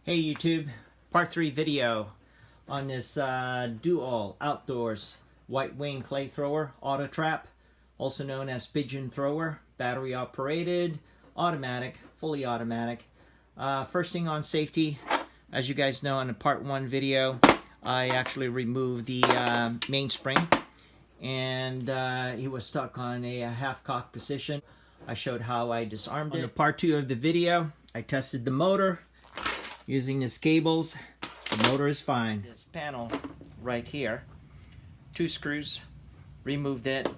Hey YouTube, part 3 video on this dual outdoors white wing clay thrower, auto trap, also known as pigeon thrower, battery operated, automatic, fully automatic. First thing on safety, as you guys know in the part 1 video, I actually removed the mainspring and he was stuck on a half-cocked position. I showed how I disarmed it. On the part 2 of the video, I tested the motor using these cables. The motor is fine. This panel right here, 2 screws, removed it,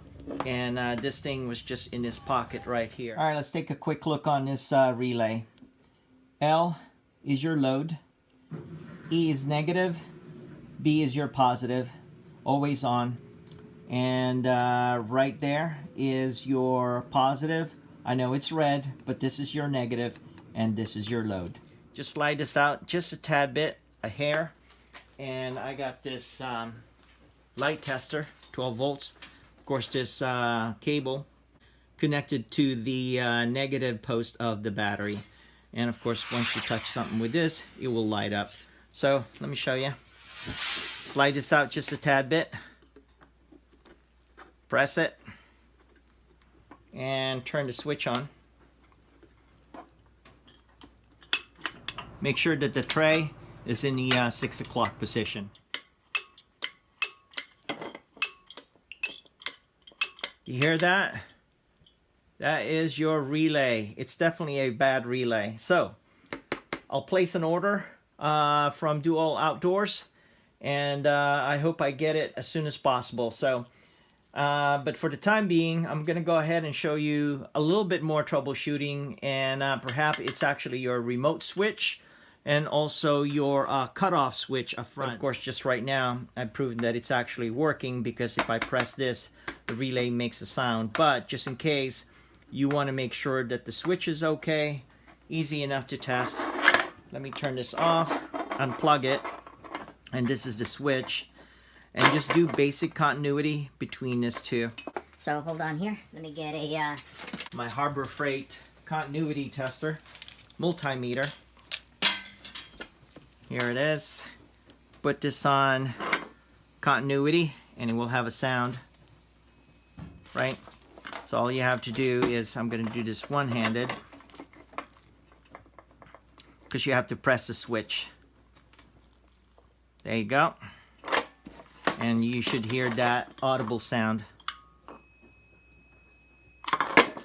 and this thing was just in this pocket right here. All right, let's take a quick look on this relay. L is your load, E is negative, B is your positive, always on, and right there is your positive. I know it's red, but this is your negative, and this is your load. Just slide this out just a tad bit, a hair, and I got this light tester, 12 volts. Of course, this cable connected to the negative post of the battery. And of course, once you touch something with this, it will light up. So let me show you. Slide this out just a tad bit, press it, and turn the switch on. Make sure that the tray is in the 6 o'clock position. You hear that? That is your relay. It's definitely a bad relay. So I'll place an order from Dual Outdoors, and I hope I get it as soon as possible. So, but for the time being, I'm going to go ahead and show you a little bit more troubleshooting, and perhaps it's actually your remote switch and also your cutoff switch up front. But of course, just right now, I've proven that it's actually working, because if I press this, the relay makes a sound. But just in case you want to make sure that the switch is okay, easy enough to test. Let me turn this off, unplug it, and this is the switch. And just do basic continuity between these two. So hold on here, let me get a my Harbor Freight continuity tester, multimeter. Here it is. Put this on continuity and it will have a sound, right? So all you have to do is, I'm going to do this one-handed, because you have to press the switch. There you go. And you should hear that audible sound.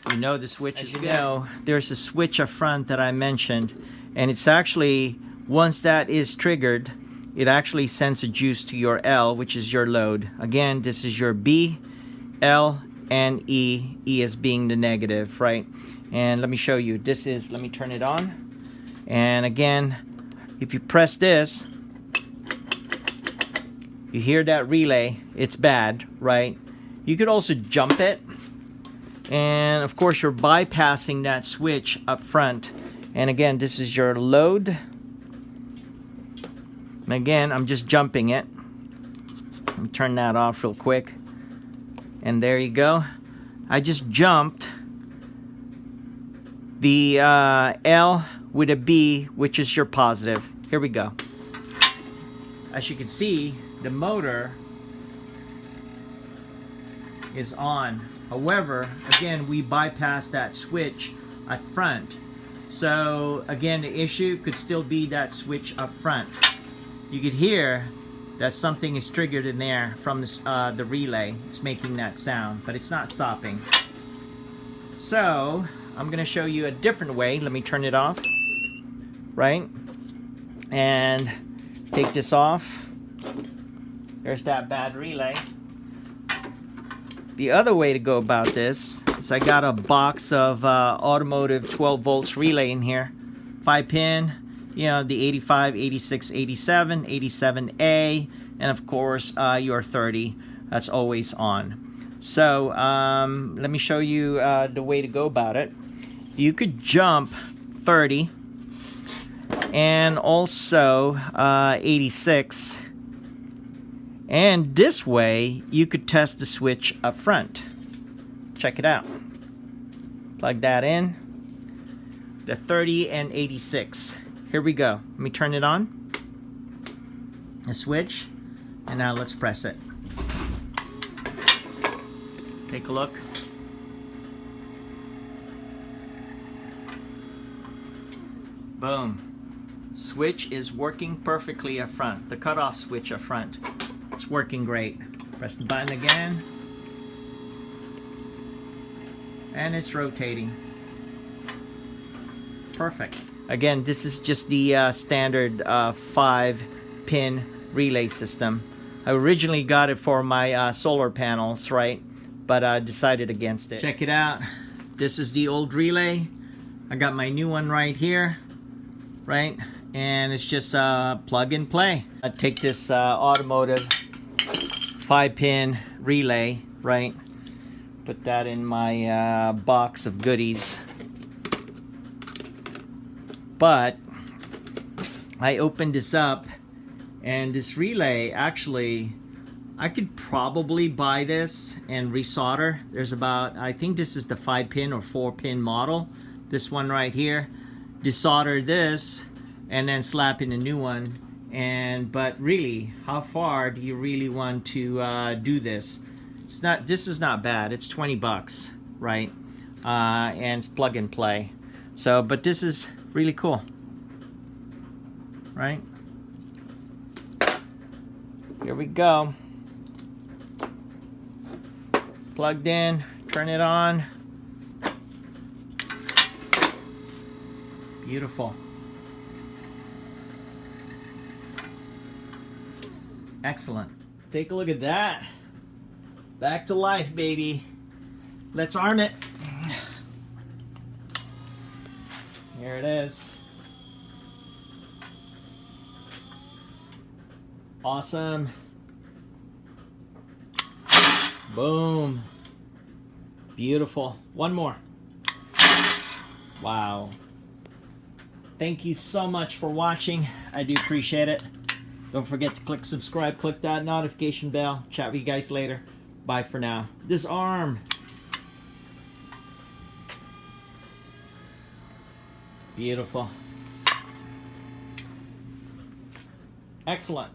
You know the switch is good. You know, there's a switch up front that I mentioned, and it's actually, once that is triggered, it actually sends a juice to your L, which is your load. Again, this is your B, L, and E. E as being the negative, right? And let me show you. This is, let me turn it on. And again, if you press this, you hear that relay. It's bad, right? You could also jump it. And of course, you're bypassing that switch up front. And again, this is your load. And again, I'm just jumping it. Let me turn that off real quick. And there you go. I just jumped the L with a B, which is your positive. Here we go. As you can see, the motor is on. However, again, we bypassed that switch up front. So again, the issue could still be that switch up front. You could hear that something is triggered in there from this, the relay. It's making that sound, but it's not stopping. So I'm going to show you a different way. Let me turn it off, right? And take this off. There's that bad relay. The other way to go about this is, I got a box of automotive 12 volts relay in here. 5-pin. You know, the 85, 86, 87, 87A, and of course your 30. That's always on. So let me show you the way to go about it. You could jump 30 and also 86. And this way you could test the switch up front. Check it out. Plug that in. The 30 and 86. here we go. Let me turn it on. A switch, and now let's press it. Take a look. Boom. Switch is working perfectly up front. The cutoff switch up front. It's working great. Press the button again. And it's rotating. Perfect. Again, this is just the standard 5-pin relay system. I originally got it for my solar panels, right? But I decided against it. Check it out. This is the old relay. I got my new one right here, right? And it's just plug and play. I take this automotive 5-pin relay, right? Put that in my box of goodies. But I opened this up, and this relay, actually, I could probably buy this and resolder. There's about, I think this is the 5-pin or 4-pin model. This one right here. Desolder this and then slap in a new one. But really, how far do you really want to do this? It's not. This is not bad. It's 20 bucks, right? And it's plug and play. So, but this is really cool, right? Here we go. Plugged in. Turn it on. Beautiful. Excellent. Take a look at that. Back to life, baby. Let's arm it. Here it is. Awesome. Boom. Beautiful. One more. Wow. Thank you so much for watching. I do appreciate it. Don't forget to click subscribe, click that notification bell. Chat with you guys later. Bye for now. This arm. Beautiful. Excellent.